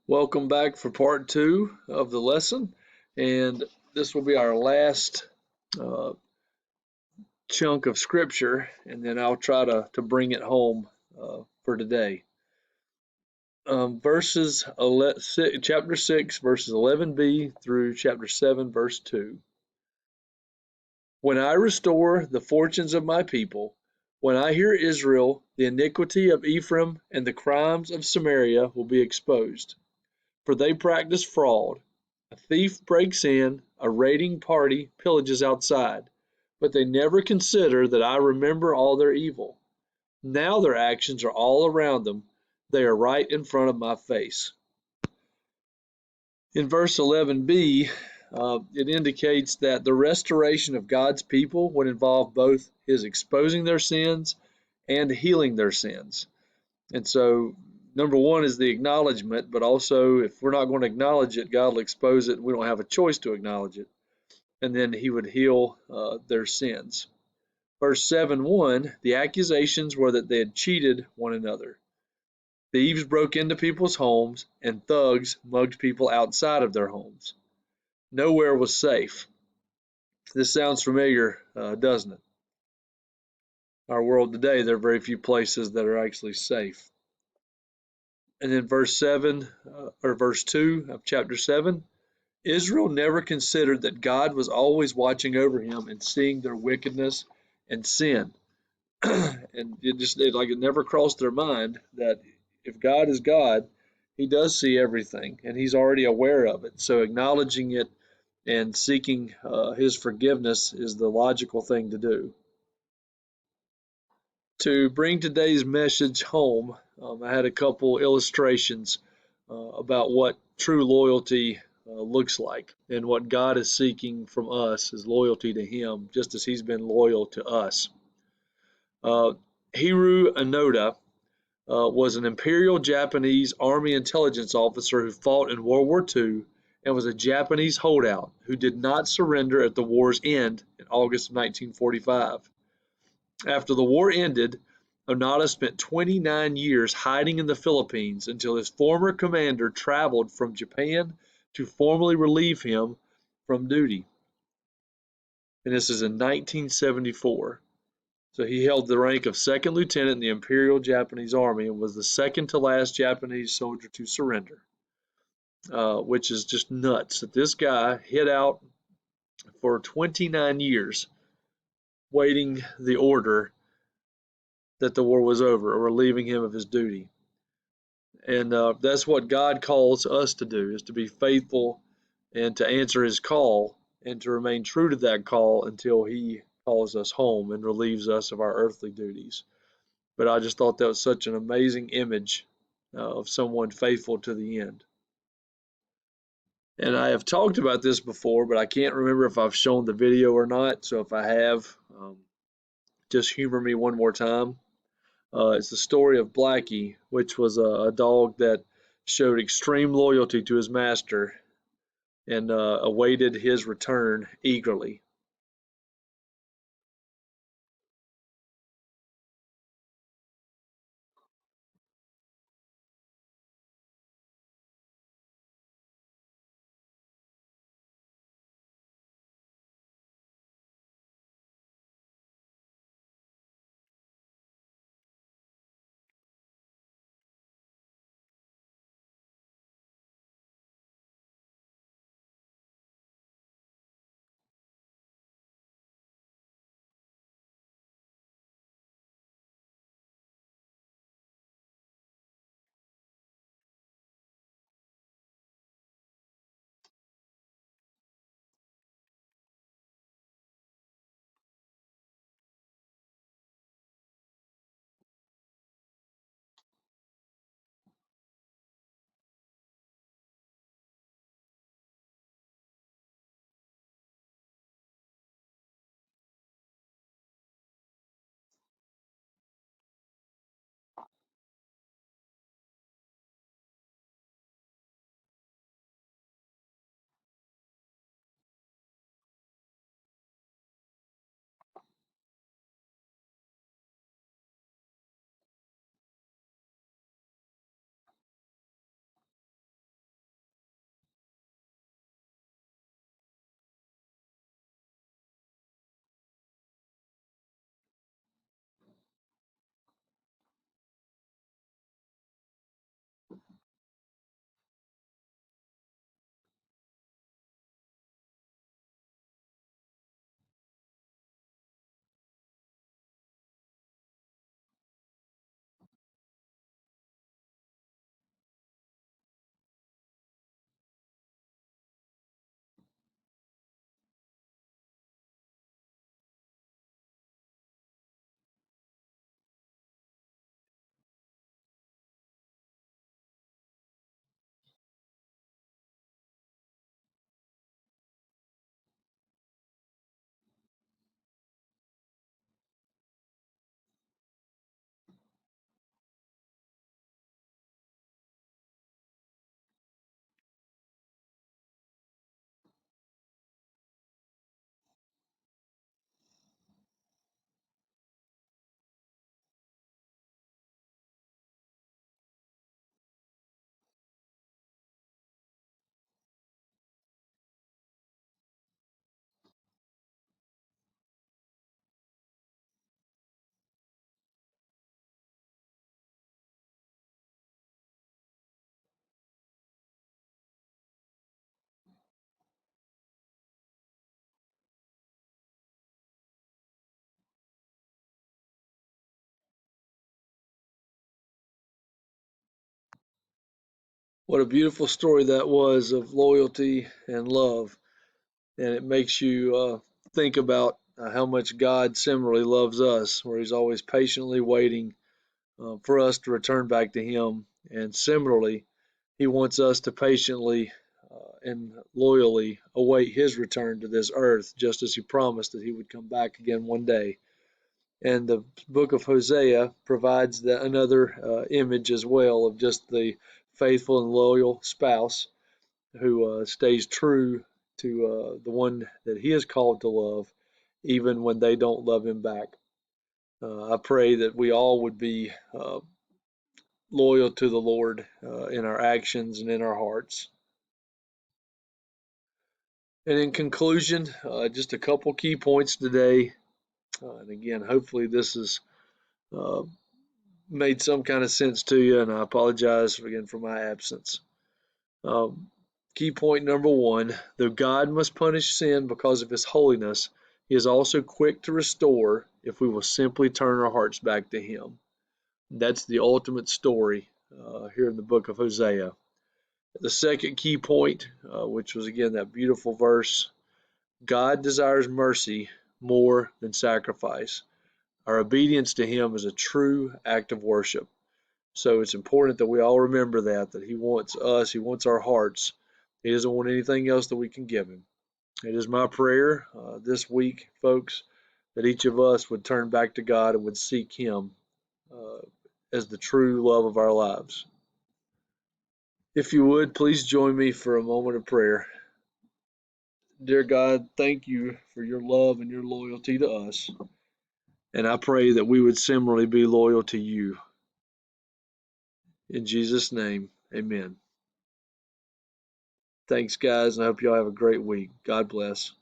Welcome back for part two of the lesson, and this will be our last uh, chunk of scripture, and then I'll try to bring it home for today. Chapter 6, verses 11b through chapter 7, verse 2. When I restore the fortunes of my people, when I hear Israel, the iniquity of Ephraim and the crimes of Samaria will be exposed. For they practice fraud. A thief breaks in, a raiding party pillages outside, but they never consider that I remember all their evil. Now their actions are all around them, they are right in front of my face. In verse 11b, it indicates that the restoration of God's people would involve both his exposing their sins and healing their sins. And so, number one is the acknowledgement, but also if we're not going to acknowledge it, God will expose it. And we don't have a choice to acknowledge it. And then he would heal their sins. Verse 7:1, the accusations were that they had cheated one another. Thieves broke into people's homes, and thugs mugged people outside of their homes. Nowhere was safe. This sounds familiar, doesn't it? Our world today, there are very few places that are actually safe. And then verse 2 of chapter 7, Israel never considered that God was always watching over him and seeing their wickedness and sin. And it never crossed their mind that if God is God, he does see everything and he's already aware of it. So acknowledging it and seeking his forgiveness is the logical thing to do. To bring today's message home, I had a couple illustrations about what true loyalty looks like and what God is seeking from us is loyalty to him, just as he's been loyal to us. Uh, Hiru Onoda was an Imperial Japanese Army intelligence officer who fought in World War II and was a Japanese holdout who did not surrender at the war's end in August of 1945. After the war ended, Onoda spent 29 years hiding in the Philippines until his former commander traveled from Japan to formally relieve him from duty. And this is in 1974. So he held the rank of second lieutenant in the Imperial Japanese Army and was the second to last Japanese soldier to surrender, which is just nuts that this guy hid out for 29 years waiting the order that the war was over or relieving him of his duty. And that's what God calls us to do, is to be faithful and to answer his call and to remain true to that call until he calls us home and relieves us of our earthly duties. But I just thought that was such an amazing image of someone faithful to the end. And I have talked about this before, but I can't remember if I've shown the video or not. So if I have, just humor me one more time. It's the story of Blackie, which was a dog that showed extreme loyalty to his master and awaited his return eagerly. What a beautiful story that was of loyalty and love. And it makes you think about how much God similarly loves us, where He's always patiently waiting for us to return back to Him. And similarly, He wants us to patiently and loyally await His return to this earth, just as He promised that He would come back again one day. And the book of Hosea provides another image as well of just the faithful and loyal spouse who stays true to the one that he is called to love, even when they don't love him back. I pray that we all would be loyal to the Lord in our actions and in our hearts. And in conclusion, just a couple key points today. And again, hopefully this has uh, made some kind of sense to you, and I apologize again for my absence. Um, Key point number one, though God must punish sin because of his holiness, he is also quick to restore if we will simply turn our hearts back to him. That's the ultimate story here in the book of Hosea. The second key point, which was again that beautiful verse, God desires mercy more than sacrifice. Our obedience to him is a true act of worship. So it's important that we all remember that he wants us, he wants our hearts. He doesn't want anything else that we can give him. It is my prayer this week, folks, that each of us would turn back to God and would seek him uh, as the true love of our lives. If you would, please join me for a moment of prayer. Dear God, thank you for your love and your loyalty to us. And I pray that we would similarly be loyal to you. In Jesus' name, amen. Thanks, guys, and I hope y'all have a great week. God bless.